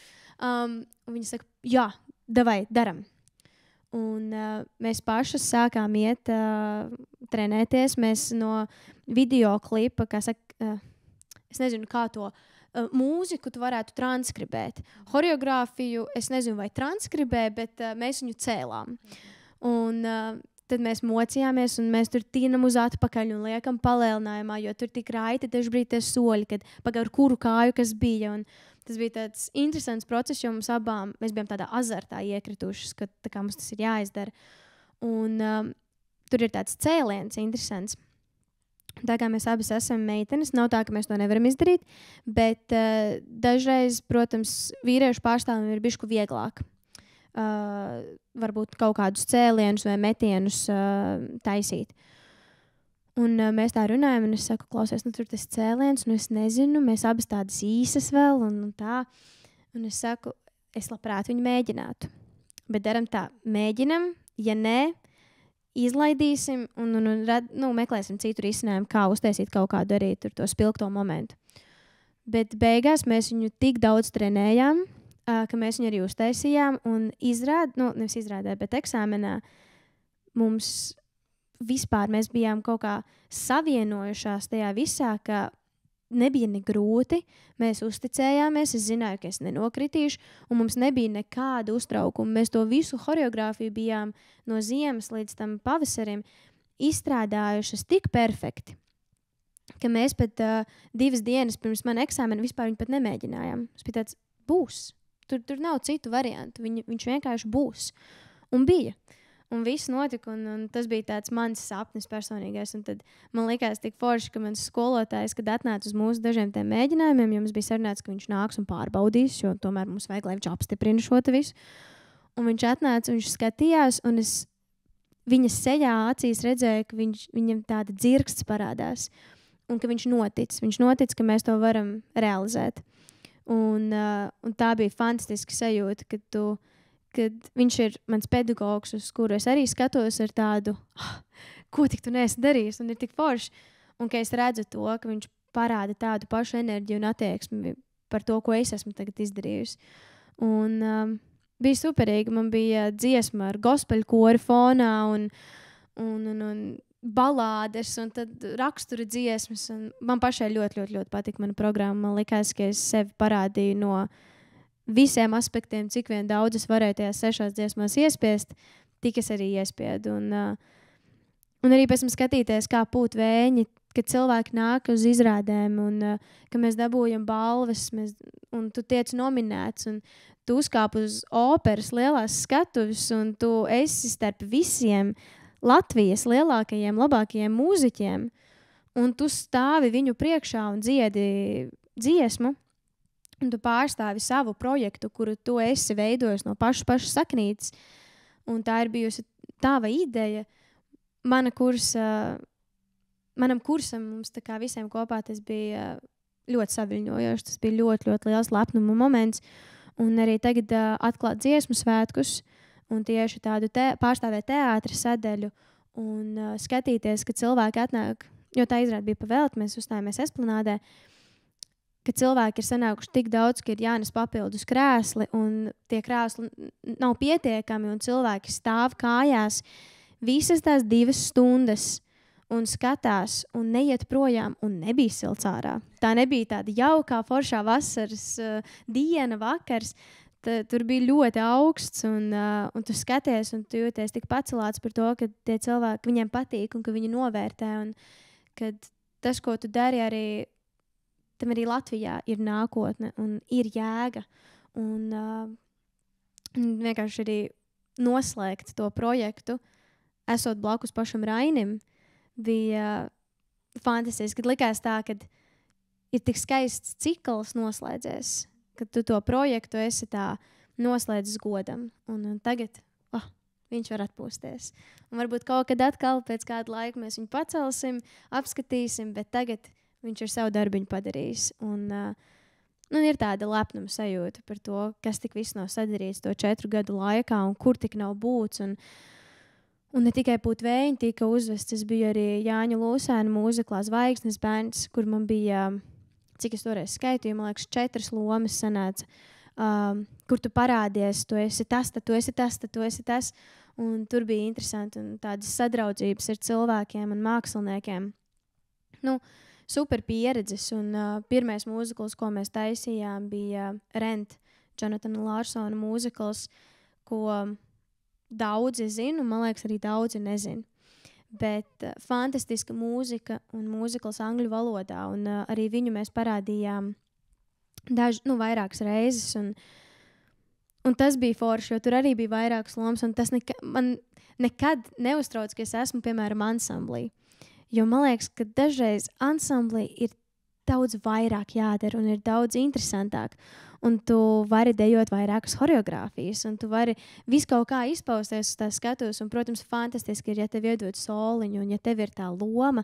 Un viņi saka, jā, davai, daram. Un mēs pašas sākām iet trenēties. Mēs no video klipa, kā saka, es nezinu, kā to mūziku tu varētu transkribēt. Choreogrāfiju, es nezinu, vai transkribē, bet mēs viņu cēlām. Un tad mēs mocījāmies, un mēs tur tīnam uz atpakaļ un liekam palēlinājumā, jo tur tik raiti dažbrīd tie soļi, kad pagaur kuru kāju, kas bija. Un tas bija tāds interesants process, jo mums abām, mēs bijām tādā azartā iekritušas, ka tā kā mums tas ir jāizdara. Un tur ir tāds cēliens interesants. Tā kā mēs abas esam meitenes, nav tā, ka mēs to nevaram izdarīt, bet dažreiz, protams, vīriešu pārstāvjiem ir bišķi vieglāk. Varbūt kaut kādus cēlienus vai metienus taisīt. Un mēs tā runājam, un es saku, klausies, tur tas cēliens, un es nezinu, mēs abas tādas īsas vēl, un tā. Un es saku, es labprāt viņu mēģinātu. Bet daram tā, mēģinam, ja nē, izlaidīsim un meklēsim citu risinājumu, kā uztaisīt kaut kādu arī tur to spilgto momentu. Bet beigās mēs viņu tik daudz trenējām, ka mēs viņu arī uztaisījām, un nevis izrādē, bet eksāmenā mums vispār mēs bijām kaut kā savienojušās tajā visā, ka nebija ne grūti, mēs uzticējāmies, es zināju, ka es nenokritīšu, un mums nebija nekāda uztraukuma. Mēs to visu choreogrāfiju bijām no ziemas līdz tam pavasarim izstrādājušas tik perfekti, ka mēs pat 2 dienas pirms mana eksāmena vispār viņu pat nemēģinājām. Tas bija tāds, būs. Tur nav citu variantu. Viņš vienkārši būs. Un bija. Un viss notika, un tas bija tāds mans sapnis personīgais. Un tad man likās tik forši, ka mans skolotājs, kad atnāca uz mūsu dažiem tiem mēģinājumiem, jo mums bija sarunāts, ka viņš nāks un pārbaudīs, jo tomēr mums vajag, lai viņš apstiprina šo te visu. Un viņš atnāca, viņš skatījās, un es viņa sejā acīs redzēju, ka viņam tāda dzirksts parādās. Un ka viņš notic, ka mēs to varam realizēt. Un tā bija fantastiska sajūta, kad viņš ir mans pedagogs, uz kuru es arī skatos ar tādu, ko tik tu neesi darījis, un ir tik forši. Un ka es redzu to, ka viņš parāda tādu pašu enerģiju un attieksmi par to, ko es esmu tagad izdarījusi. Un bija superīgi. Man bija dziesma ar gospel koru fonā un balādes, un tad rakstura dziesmas. Un man pašai ļoti, ļoti, ļoti patika mana programma. Man likās, ka es sevi parādīju no visiem aspektiem, cik vien daudz es varēju tajās 6 dziesmās iespiest, tik es arī iespiedu. Un arī pēc tam skatīties, kā pūt vēņi, kad cilvēki nāk uz izrādēm un ka mēs dabūjam balvas, un tu tiec nominēts, un tu uzkāp uz operas lielās skatuves, un tu esi starp visiem Latvijas lielākajiem, labākajiem mūziķiem, un tu stāvi viņu priekšā un dziedi dziesmu, un tu pārstāvi savu projektu, kuru tu esi veidojis no pašas saknītes, un tā ir bijusi tava ideja. Manam kursam, mums tā kā visiem kopā, tas bija ļoti saviļņojoši. Tas bija ļoti, ļoti liels lepnuma moments. Un arī tagad atklāt dziesmu svētkus un tieši tādu pārstāvēt teātra sadaļu un skatīties, ka cilvēki atnāk, jo tā izrāde bija pavēlta, mēs uzstājāmies Esplanādē, ka cilvēki ir sanākuši tik daudz, ka ir jānes papildus krēsli un tie krēsli nav pietiekami un cilvēki stāv kājās visas tās 2 stundas un skatās un neiet projām un nebija silts ārā. Tā nebija tāda jaukā, foršā vasaras diena, vakars. Tur bija ļoti augsts un tu skaties un tu jūties tik pacelāts par to, ka tie cilvēki viņiem patīk un ka viņi novērtē un kad tas, ko tu dari arī, tam arī Latvijā ir nākotne un ir jēga. Un vienkārši arī noslēgt to projektu, esot blakus pašam Rainim, bija fantastiski. Kad likās tā, ka ir tik skaists cikls noslēdzies, ka tu to projektu esi tā noslēdzis godam. Un tagad viņš var atpūsties. Un varbūt kaut kad atkal pēc kāda laika mēs viņu pacelsim, apskatīsim, bet tagad viņš ir savu darbiņu padarījis. Un ir tāda lepnuma sajūta par to, kas tik viss nav sadarīts to 4 gadu laikā un kur tik nav būts. Un ne tikai pūt vēņi tika uzvests, es biju arī Jāņa Lūsēna mūziklā Zvaigznes bērns, kur man bija, cik es toreiz skaitīju, man liekas, 4 lomas sanāca, kur tu parādies, tu esi tas, tad tu esi tas, tad tu esi tas. Un tur bija interesanti un tādas sadraudzības ar cilvēkiem un māksliniekiem. Super pieredzes. Un pirmais mūzikls, ko mēs taisījām, bija Rent, Jonathana Larsona mūzikls, ko daudzi zinu, man liekas, arī daudzi nezinu. Bet fantastiska mūzika un mūzikls angļu valodā. Un arī viņu mēs parādījām vairākas reizes. Un tas bija forši, jo tur arī bija vairākas lomas. Un tas man nekad neuztrauc, ka es esmu, piemēram, ansamblī. Jo man liekas, ka dažreiz ansamblī ir daudz vairāk jādara un ir daudz interesantāk. Un tu vari dejot vairākas horeogrāfijas, un tu vari visu kaut kā izpausties uz tās skatuves. Un, protams, fantastiski ir, ja tev iedod soliņu un ja tev ir tā loma.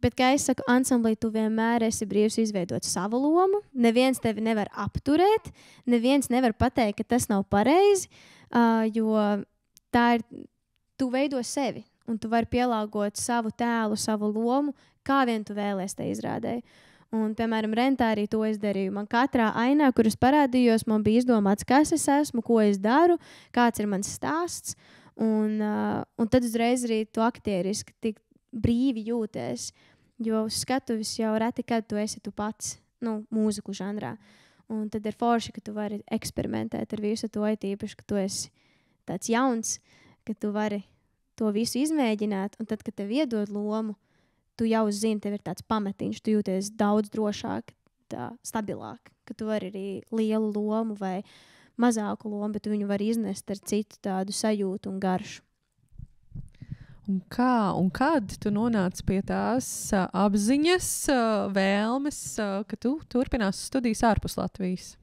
Bet, kā es saku, ansamblī tu vienmēr esi brīvs izveidot savu lomu. Neviens tevi nevar apturēt, neviens nevar pateikt, ka tas nav pareizi, jo tā ir, tu veido sevi. Un tu vari pielāgot savu tēlu, savu lomu, kā vien tu vēlies te izrādēji. Un, piemēram, Rentā arī to es darīju. Man katrā ainā, kur es parādījos, man bija izdomāts, kas es esmu, ko es daru, kāds ir mans stāsts. Un tad uzreiz arī tu aktieriski tik brīvi jūties. Jo uz skatuves jau reti, kad tu esi tu pats, mūziku žanrā. Un tad ir forši, ka tu vari eksperimentēt ar visu to, īpaši, ka tu esi tāds jauns, ka tu vari to visu izmēģināt. Un tad, kad tev iedod lomu, tu jau zini, tev ir tāds pamatiņš, tu jūties daudz drošāk, stabilāk, ka tu vari arī lielu lomu vai mazāku lomu, bet viņu var iznest ar citu tādu sajūtu un garšu. Un kad tu nonāci pie tās apziņas, vēlmes, ka tu turpinās studijas ārpus Latvijas?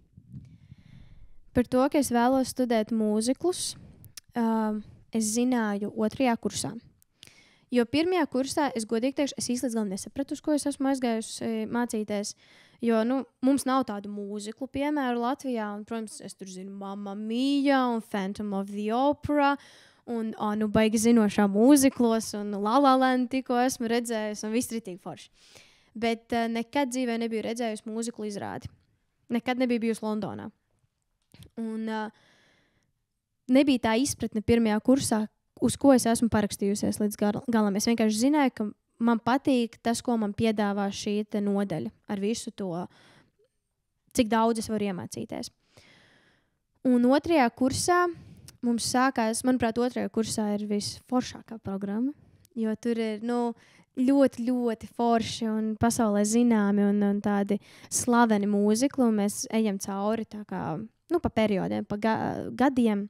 Par to, ka es vēlos studēt mūziklus, es zināju 2. kursā. Jo 1. kursā, es godīgi teikšu, es īsti līdz galam nesapratu, uz ko es esmu aizgājusi mācīties, Jo mums nav tādu mūziklu, piemēram, Latvijā. Un, protams, es tur zinu Mamma Mia un Phantom of the Opera. Un baigi zinošā mūziklos, un La La Land tikko esmu redzējusi, un viss ritīgi forši. Bet nekad dzīvē nebiju redzējusi mūziklu izrādi. Nekad nebiju bijusi Londonā. Un nebija tā izpratne pirmajā kursā, uz ko es esmu parakstījusies līdz galam. Es vienkārši zināju, ka man patīk tas, ko man piedāvā šī nodaļa ar visu to, cik daudz es varu iemācīties. Un otrajā kursā mums sākās, manuprāt, otrajā kursā ir visforšākā programma, jo tur ir ļoti, ļoti forši un pasaulē zināmi un tādi slaveni mūzikli, un mēs ejam cauri tā kā, pa periodiem, pa gadiem.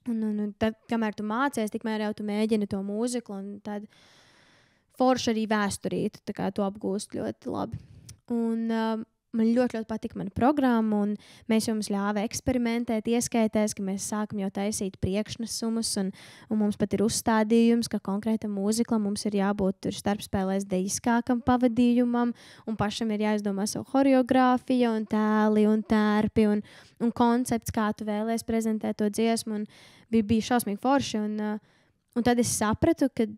Un tad, kamēr tu mācies, tikmēr jau tu mēģini to mūziklu, un tad forši arī vēsturītu, tā kā tu apgūst ļoti labi. Un man ļoti patika mana programma, un mēs jums ļāva eksperimentēt, ieskaitēs, ka mēs sākam jau taisīt priekšnesumus, un mums pat ir uzstādījums, ka konkrētam mūziklam mums ir jābūt starpspēlēs dejiskākam pavadījumam, un pašam ir jāizdomā savu horeogrāfiju, un tēli, un tērpi, un koncepts, kā tu vēlies prezentēt to dziesmu, un bija šausmīgi forši, un tad es sapratu, ka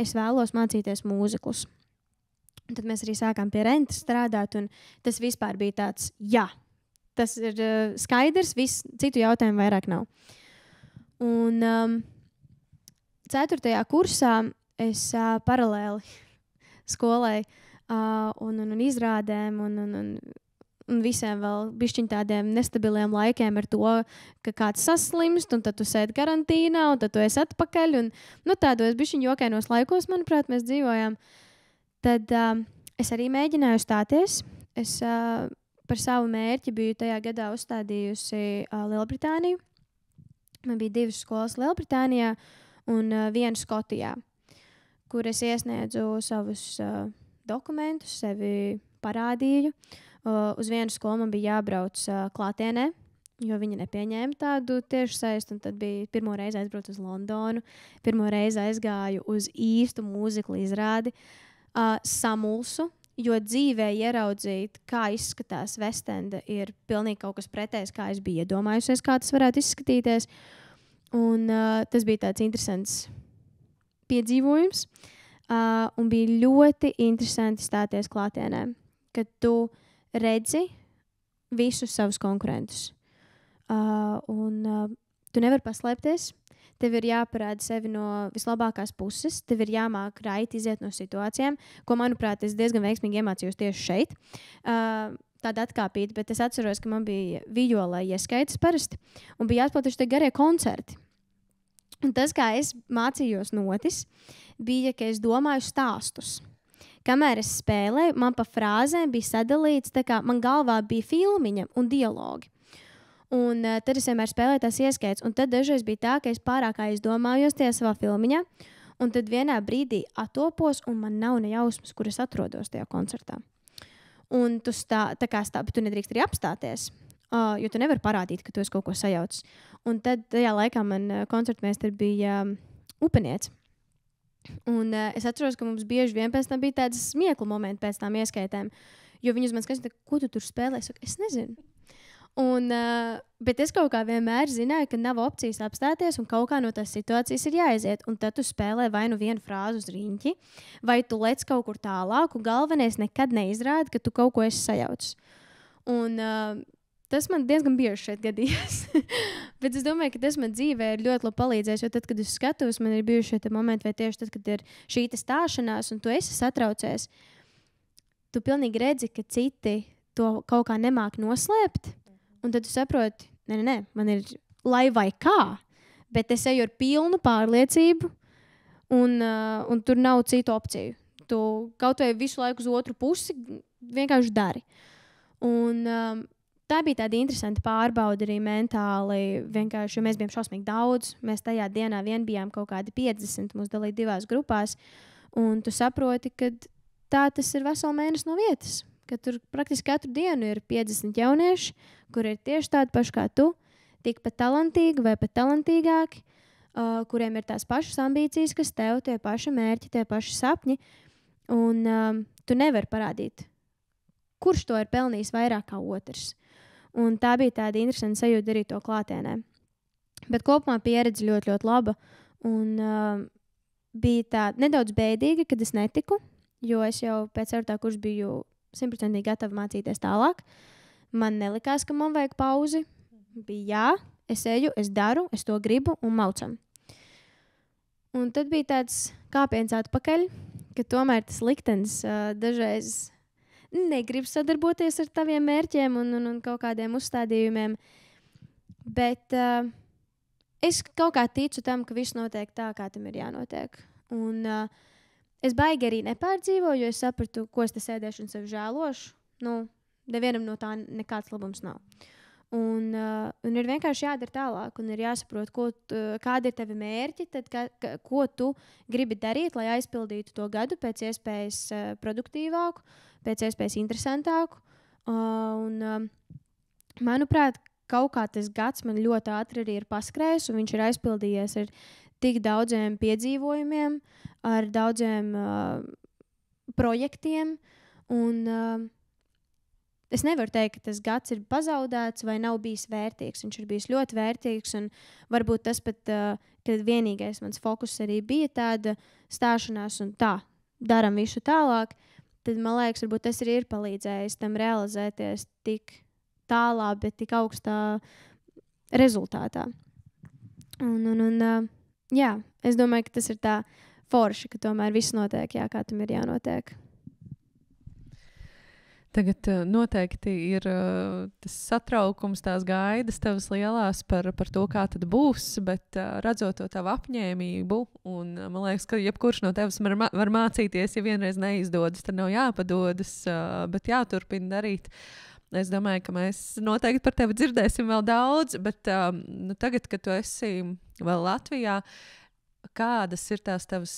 es vēlos mācīties mūziklus. Un tad mēs arī sākām pie Rentas strādāt, un tas vispār bija tāds, tas ir skaidrs, citu jautājumu vairāk nav. Un 4. kursā es paralēli skolai un izrādēm un visiem vēl bišķiņ tādiem nestabiliem laikiem ar to, ka kāds saslimst, un tad tu sēdi karantīnā, un tad tu esi atpakaļ, un tādos bišķiņ jokainos laikos, manuprāt, mēs dzīvojām. Tad es arī mēģināju stāties. Es par savu mērķi biju tajā gadā uzstādījusi Lielbritāniju. Man bija 2 skolas Lielbritānijā un 1 Skotijā, kur es iesniedzu savus dokumentus, sevi parādīju. Uz 1 skolu man bija jābrauc klātienē, jo viņi nepieņēma tādu tieši saistu, un tad bija pirmo reizi aizbraukt uz Londonu, pirmo reizi aizgāju uz īstu mūziklu izrādi. Samulsu, jo dzīvē ieraudzīt, kā izskatās Vestende, ir pilnīgi kaut kas pretējs, kā es biju iedomājusies, kā tas varētu izskatīties. Un tas bija tāds interesants piedzīvojums. Un bija ļoti interesanti stāties klātienē, kad tu redzi visus savus konkurentus. Tu nevari paslēpties. Tev ir jāparāda sevi no vislabākās puses, tev ir jāmāk raiti iziet no situācijām, ko, manuprāt, es diezgan veiksmīgi iemācījos tieši šeit. Tāda atkāpīta, bet es atceros, ka man bija vijolē ieskaitas parasti, un bija jāatpilduši tie garie koncerti. Un tas, kā es mācījos notis, bija, ka es domāju stāstus. Kamēr es spēlēju, man pa frāzēm bija sadalīts, tā kā man galvā bija filmiņa un dialogi. Un tad es vienmēr spēlēju tās ieskaitas, un tad dažreiz bija tā, ka es pārāk aizdomājos tajā savā filmiņā, un tad vienā brīdī atopos, un man nav ne jausmas, kur es atrodos tajā koncertā. Un tu bet tu nedrīkst arī apstāties, jo tu nevari parādīt, ka tu esi kaut ko sajaucis. Un tad tajā laikā man koncertmeistari bija upenieci. Un es atceros, ka mums bieži vien pēc tam bija tādas smieklu momenti pēc tām ieskaitēm, jo viņi uz mani skatās, ko tu tur spēlē? Es nezinu. Bet es kaut kā vienmēr zināju, ka nav opcijas apstāties un kaut kā no tās situācijas ir jāaiziet. Un tad tu spēlē vai nu vienu frāzi uz riņķi, vai tu lec kaut kur tālāk, un galvenais nekad neizrāda, ka tu kaut ko esi sajaucis. Un tas man diezgan bieži šeit gadījās. Bet es domāju, ka tas man dzīvē ir ļoti labi palīdzējis, jo tad, kad es skatos, man ir bijuši šie momenti, vai tieši tad, kad ir šī stāšanās un tu esi satraucies, tu pilnīgi redzi, ka citi to kaut kā nemāk noslēpt. Un tad tu saproti, man ir lai vai kā, bet es eju ar pilnu pārliecību, un tur nav citu opciju. Tu kaut vai visu laiku uz otru pusi vienkārši dari. Un tā bija tāda interesanta pārbauda arī mentāli, vienkārši, jo mēs bijām šausmīgi daudz. Mēs tajā dienā vien bijām kaut kādi 50, mūs dalīja 2 grupās, un tu saproti, ka tā tas ir veselu mēnesi no vietas. Ka tur praktiski katru dienu ir 50 jaunieši, kuri ir tieši tādi paši kā tu, tikpat talantīgi vai pat talantīgāki, kuriem ir tās pašas ambīcijas, kas tev, tie paši mērķi, tie paši sapņi. Un tu nevari parādīt, kurš to ir pelnījis vairāk kā otrs. Un tā bija tāda interesanta sajūta darīt to klātienē. Bet kopumā pieredze ļoti, ļoti laba. Un bija tā nedaudz bēdīga, kad es netiku, jo es jau pēc 4. kursa biju 100% gatava mācīties tālāk. Man nelikās, ka man vajag pauzi. Bija jā, es eju, es daru, es to gribu un maucam. Un tad bija tāds kāpiens atpakaļ, ka tomēr tas liktenis dažreiz negrib sadarboties ar taviem mērķiem un kaut kādiem uzstādījumiem. Bet es kaut kā ticu tam, ka viss notiek tā, kā tam ir jānotiek. Un es baigi arī nepārdzīvoju, jo es sapratu, ko es te sēdēšu un sevi žēlošu. Nevienam no tā nekāds labums nav. Un ir vienkārši jādara tālāk, un ir jāsaprot, kādi ir tavi mērķi, tad ko tu gribi darīt, lai aizpildītu to gadu pēc iespējas produktīvāku, pēc iespējas interesantāku. Manuprāt, kaut kā tas gads man ļoti ātri arī ir paskrējis, un viņš ir aizpildījies ar tik daudziem piedzīvojumiem, ar daudziem projektiem, un es nevaru teikt, ka tas gads ir pazaudēts vai nav bijis vērtīgs. Viņš ir bijis ļoti vērtīgs, un varbūt tas pat, kad vienīgais mans fokus arī bija tāda stāšanās un tā, daram visu tālāk, tad, man liekas, varbūt tas arī ir palīdzējis tam realizēties tik tālā, bet tik augstā rezultātā. Jā, es domāju, ka tas ir tā forši, ka tomēr viss notiek, jā, kā tam ir jānotiek. Tagad noteikti ir tas satraukums, tās gaidas tavas lielās par to, kā tad būs, bet redzot to tavu apņēmību, un man liekas, ka jebkurš no tevis var mācīties, ja vienreiz neizdodas, tad nav jāpadodas, bet jāturpina darīt. Es domāju, ka mēs noteikti par tevi dzirdēsim vēl daudz, bet tagad, kad tu esi vēl Latvijā, kādas ir tās tavas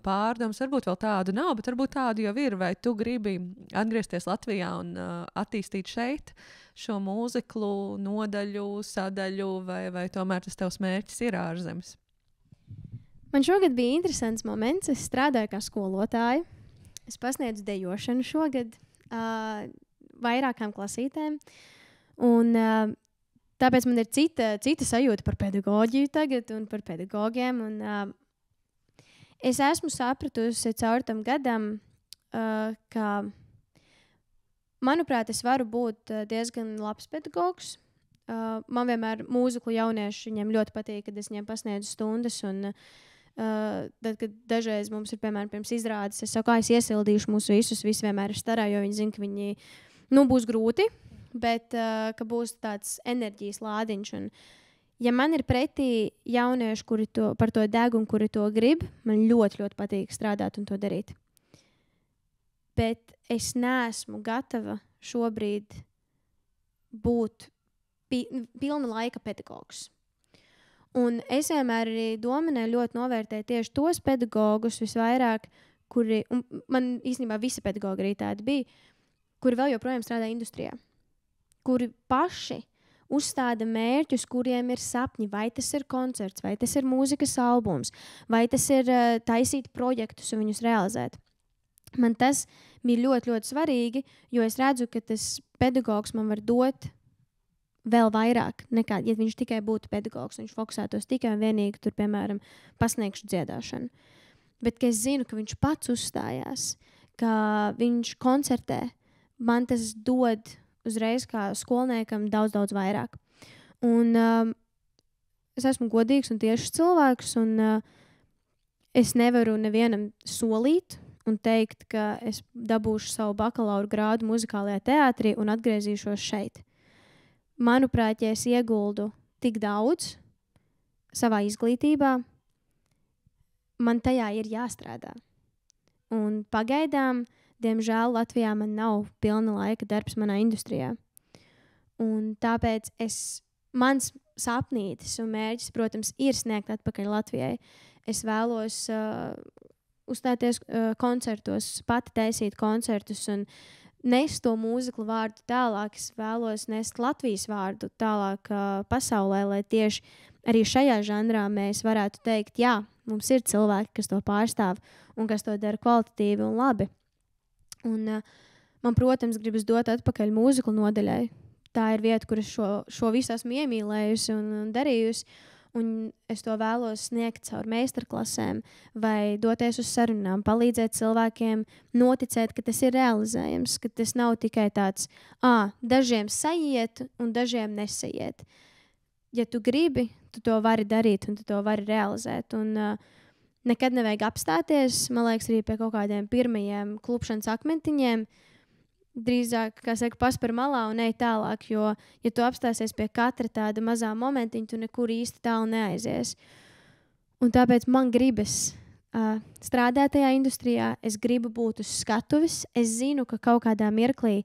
pārdomas? Varbūt vēl tādu nav, bet varbūt tādu jau ir. Vai tu gribi atgriezties Latvijā un attīstīt šeit šo mūziklu, nodaļu, sadaļu, vai tomēr tas tavs mērķis ir ārzemes? Man šogad bija interesants moments. Es strādāju kā skolotāja. Es pasniedzu dejošanu šogad vairākām klasītēm. Un tāpēc man ir cita sajūta par pedagoģiju tagad un par pedagogiem. Un, es esmu sapratusi caur tam gadam, ka, manuprāt, es varu būt diezgan labs pedagogs. Man vienmēr mūziklu jaunieši viņiem ļoti patīk, kad es viņiem pasniedzu stundas. Un, tad, kad dažreiz mums ir, piemēram, pirms izrādes, es saku, es iesildīšu mūs visus, visi vienmēr ir starā, jo viņi zina, ka viņi būs grūti. Bet ka būs tāds enerģijas lādiņš. Un, ja man ir pretī jaunieši, kuri par to deg un kuri to grib, man ļoti, ļoti patīk strādāt un to darīt. Bet es neesmu gatava šobrīd būt pilna laika pedagogs. Un es vienmēr arī domāju ļoti novērtēt tieši tos pedagogus visvairāk, kuri, un man īstenībā visi pedagogi arī tādi bija, kuri vēl joprojām strādā industrijā. Kuri paši uzstāda mērķus, kuriem ir sapņi, vai tas ir koncerts, vai tas ir mūzikas albums, vai tas ir taisīt projektus un viņus realizēt. Man tas bija ļoti, ļoti svarīgi, jo es redzu, ka tas pedagogs man var dot vēl vairāk nekā, ja viņš tikai būtu pedagogs, viņš fokusētos tikai un vienīgi tur, piemēram, pasniegšu dziedāšanu. Bet, ka es zinu, ka viņš pats uzstājās, ka viņš koncertē, man tas dod uzreiz kā skolniekam daudz, daudz vairāk. Un es esmu godīgs un tiešs cilvēks, un es nevaru nevienam solīt un teikt, ka es dabūšu savu bakalaura grādu muzikālajā teātrī un atgriezīšos šeit. Manuprāt, ja es ieguldu tik daudz savā izglītībā, man tajā ir jāstrādā. Un pagaidām, diemžēl, Latvijā man nav pilna laika darbs manā industrijā. Un tāpēc mans sapnītis un mērķis, protams, ir sniegt atpakaļ Latvijai. Es vēlos uzstāties koncertos, pati taisīt koncertus un nest to mūziklu vārdu tālāk. Es vēlos nest Latvijas vārdu tālāk pasaulē, lai tieši arī šajā žanrā mēs varētu teikt, jā, mums ir cilvēki, kas to pārstāv un kas to dara kvalitatīvi un labi. Un man, protams, gribas dot atpakaļ mūziklu nodaļai. Tā ir vieta, kur es šo visu esmu iemīlējusi un darījusi. Un es to vēlos sniegt caur meistarklasēm vai doties uz sarunām, palīdzēt cilvēkiem noticēt, ka tas ir realizējams, ka tas nav tikai tāds, dažiem sajiet un dažiem nesaiet. Ja tu gribi, tu to vari darīt un tu to vari realizēt. Un nekad nevajag apstāties, man liekas, arī pie kaut kādiem pirmajiem klupšanas akmentiņiem. Drīzāk, kā saka, paspēr malā un ej tālāk, jo, ja tu apstāsies pie katra tāda mazā momentiņa, tu nekur īsti tālu neaizies. Un tāpēc man gribas strādāt tajā industrijā, es gribu būt uz skatuves, es zinu, ka kaut kādā mirklī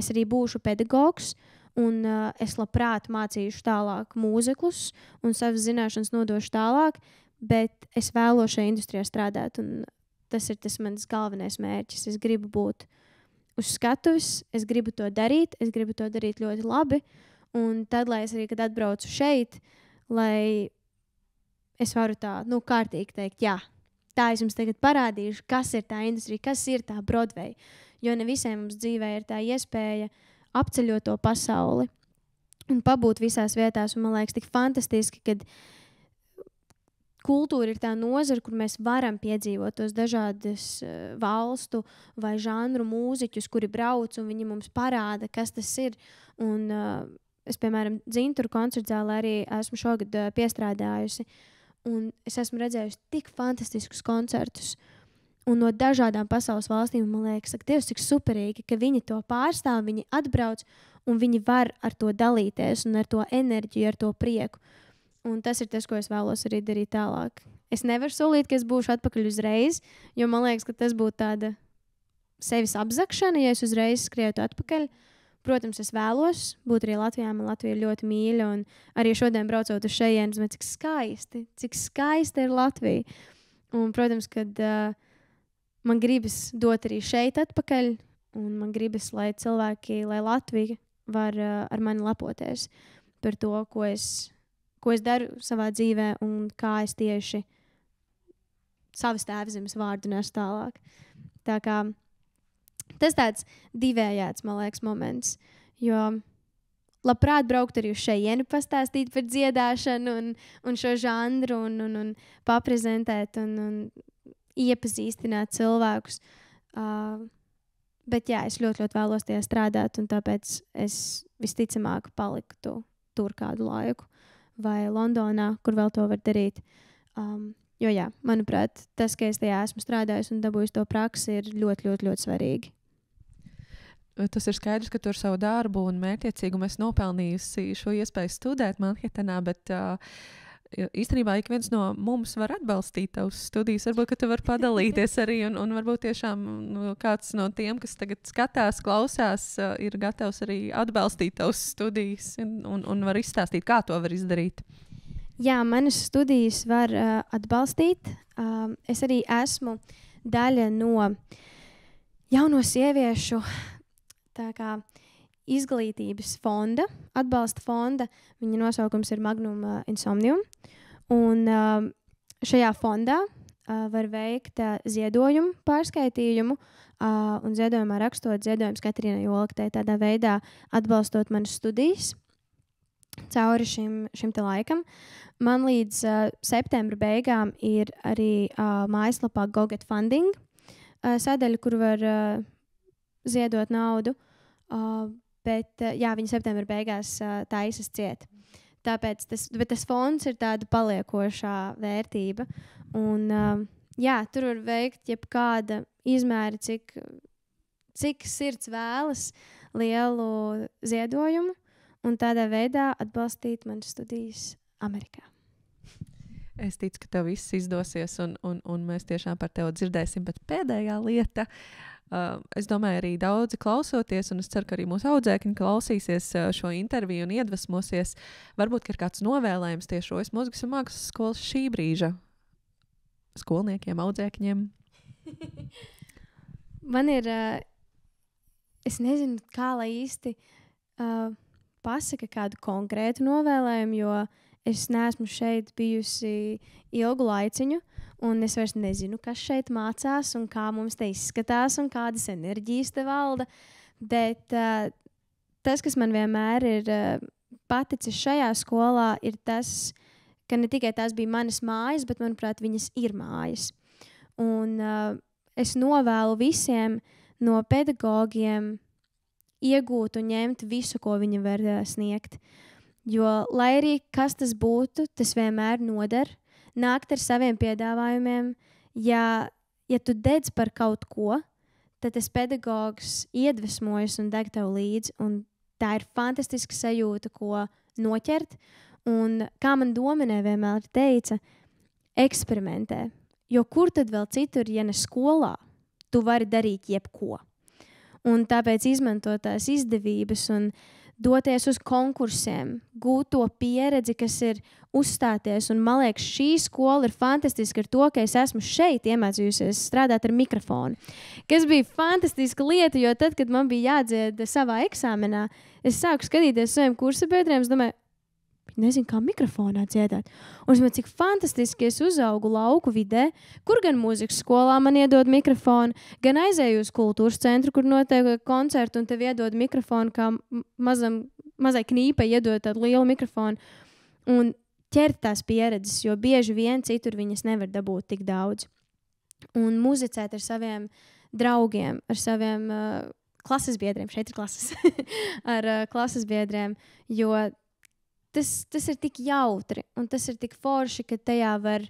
es arī būšu pedagogs, un es labprāt mācīšu tālāk mūziklus un savas zināšanas nodošu tālāk, bet es vēlos šajā industrijā strādāt, un tas ir tas mans galvenais mērķis. Es gribu būt uz skatuves, es gribu to darīt ļoti labi, un tad, lai es arī, kad atbraucu šeit, lai es varu tā, kārtīgi teikt, jā, tā es jums tagad parādīšu, kas ir tā industrija, kas ir tā Broadway, jo ne visiem mums dzīvē ir tā iespēja apceļot to pasauli un pabūt visās vietās, un man liekas tik fantastiski, kad kultūra ir tā nozara, kur mēs varam piedzīvot tos dažādas valstu vai žanru mūziķus, kuri brauc un viņi mums parāda, kas tas ir. Un es, piemēram, Dzinturu koncertzālē arī esmu šogad piestrādājusi. Un es esmu redzējusi tik fantastiskus koncertus. Un no dažādām pasaules valstīm, man liekas, Dievs, cik superīgi, ka viņi to pārstāv, viņi atbrauc un viņi var ar to dalīties un ar to enerģiju, ar to prieku. Un tas ir tas, ko es vēlos arī darīt tālāk. Es nevaru solīt, ka es būšu atpakaļ uzreiz, jo man liekas, ka tas būtu tāda sevis apzakšana, ja es uzreiz skrietu atpakaļ. Protams, es vēlos būt arī Latvijā. Man Latvija ir ļoti mīļa, un arī šodien braucot uz šejienes, cik skaisti ir Latvija. Un, protams, kad man gribas dot arī šeit atpakaļ, un man gribas, lai cilvēki, lai Latvija var ar mani lepoties par to, ko es daru savā dzīvē un kā es tieši savas tēvzemes vārdu nesu tālāk. Tā kā tas tāds divējāds, man liekas, moments, jo labprāt braukt arī uz šejieni pastāstīt par dziedāšanu un šo žanru un paprezentēt un iepazīstināt cilvēkus. Bet jā, es ļoti, ļoti vēlos tajā strādāt, un tāpēc es visticamāk paliktu tur kādu laiku. Vai Londonā, kur vēl to var darīt. Jo jā, manuprāt, tas, ka es tajā esmu strādājis un dabūjis to praksi, ir ļoti, ļoti, ļoti svarīgi. Tas ir skaidrs, ka tu ar savu darbu un mērķiecīgumu esi nopelnījusi šo iespēju studēt Manhetenā, bet īstenībā ik viens no mums var atbalstīt tavas studijas. Varbūt, ka tu vari padalīties arī un varbūt tiešām kāds no tiem, kas tagad skatās, klausās, ir gatavs arī atbalstīt tavas studijas un var izstāstīt, kā to var izdarīt. Jā, manas studijas var atbalstīt. Es arī esmu daļa no jauno sieviešu izglītības fonda, atbalsta fonda. Viņa nosaukums ir Magnum Insomnium. Un šajā fondā var veikt ziedojumu pārskaitījumu un ziedojumā rakstot ziedojums Katrīnai Olaktei, tādā veidā atbalstot manas studijas cauri šim te laikam. Man līdz septembra beigām ir arī mājaslapā GoGet Funding sadaļa, kur var ziedot naudu. Bet jā, viņa septembra beigās taisas ciet. Tāpēc tas fonds ir tāda paliekošā vērtība. Un jā, tur var veikt jebkāda izmēra, cik sirds vēlas lielu ziedojumu un tādā veidā atbalstīt manas studijas Amerikā. Es ticu, ka tev viss izdosies un mēs tiešām par tevi dzirdēsim, bet pēdējā lieta. Es domāju, arī daudzi klausoties, un es ceru, ka arī mūsu audzēkņi klausīsies šo interviju un iedvesmosies. Varbūt, ka ir kāds novēlējums tieši Rojas Mūzikas un mākslas skolas šī brīža skolniekiem, audzēkņiem. Man ir, es nezinu, kā lai īsti pasaka kādu konkrētu novēlējumu, jo es neesmu šeit bijusi ilgu laiciņu, un es vairs nezinu, kas šeit mācās un kā mums te izskatās un kādas enerģijas te valda. Bet tas, kas man vienmēr ir paticis šajā skolā, ir tas, ka ne tikai tās bija manas mājas, bet, manuprāt, viņas ir mājas. Un es novēlu visiem no pedagogiem iegūt un ņemt visu, ko viņi var sniegt. Jo, lai arī kas tas būtu, tas vienmēr noder. Nākt ar saviem piedāvājumiem. Ja tu dedz par kaut ko, tad tas pedagogs iedvesmojas un deg tev līdzi. Un tā ir fantastiska sajūta, ko noķert. Un kā man Dominē vienmēr teica, eksperimentē. Jo kur tad vēl citur, ja ne skolā, tu vari darīt jebko. Un tāpēc izmantot tās izdevības un doties uz konkursiem, gūt to pieredzi, kas ir uzstāties. Un man liekas, šī skola ir fantastiska ar to, ka es esmu šeit iemācījusies strādāt ar mikrofonu. Kas bija fantastiska lieta, jo tad, kad man bija jādzied savā eksāmenā, es sāku skatīties saviem kursabiedriem, es domāju, nezinu, kā mikrofonā dziedāt. Un es domāju, cik fantastiski es uzaugu lauku vidē, kur gan mūzikas skolā man iedod mikrofonu, gan aizēju uz kultūras centru, kur notiek koncertu, un tev iedod mikrofonu, kā mazai knīpai iedod tādu lielu mikrofonu. Un ķert tās pieredzes, jo bieži vien citur viņas nevar dabūt tik daudz. Un muzicēt ar saviem draugiem, ar saviem klases biedriem, šeit ir klases, ar klases biedriem, jo tas ir tik jautri un tas ir tik forši, ka tajā var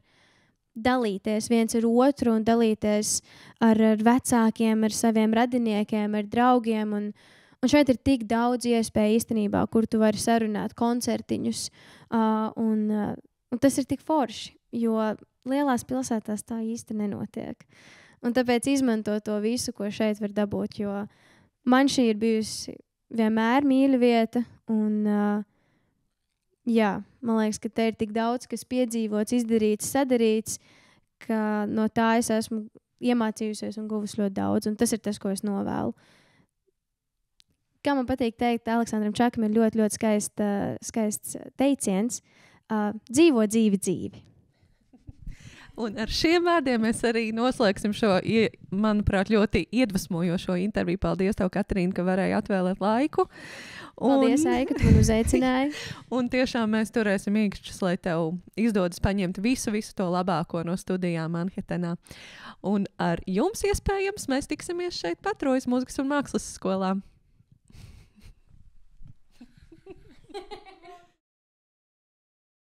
dalīties viens ar otru un dalīties ar vecākiem, ar saviem radiniekiem, ar draugiem. Un šeit ir tik daudz iespēju īstenībā, kur tu vari sarunāt koncertiņus. Un tas ir tik forši, jo lielās pilsētās tā īsti nenotiek. Un tāpēc izmanto to visu, ko šeit var dabūt, jo man šī ir bijusi vienmēr mīļa vieta un jā, man liekas, ka te ir tik daudz, kas piedzīvots, izdarīts, sadarīts, ka no tā es esmu iemācījusies un guvis ļoti daudz, un tas ir tas, ko es novēlu. Kā man patīk teikt, Aleksandram Čakam ir ļoti, ļoti skaists teiciens, dzīvo dzīvi. Un ar šiem vārdiem mēs arī noslēgsim šo, manuprāt, ļoti iedvesmojošo interviju. Paldies tev, Katrīna, ka varēji atvēlēt laiku. Paldies, Aika, ka man uzaicināji. Un tiešām mēs turēsim īkšķus, lai tev izdodas paņemt visu to labāko no studijām Manhetenā. Un ar jums iespējams mēs tiksimies šeit Patrojas Mūzikas un mākslas skolā.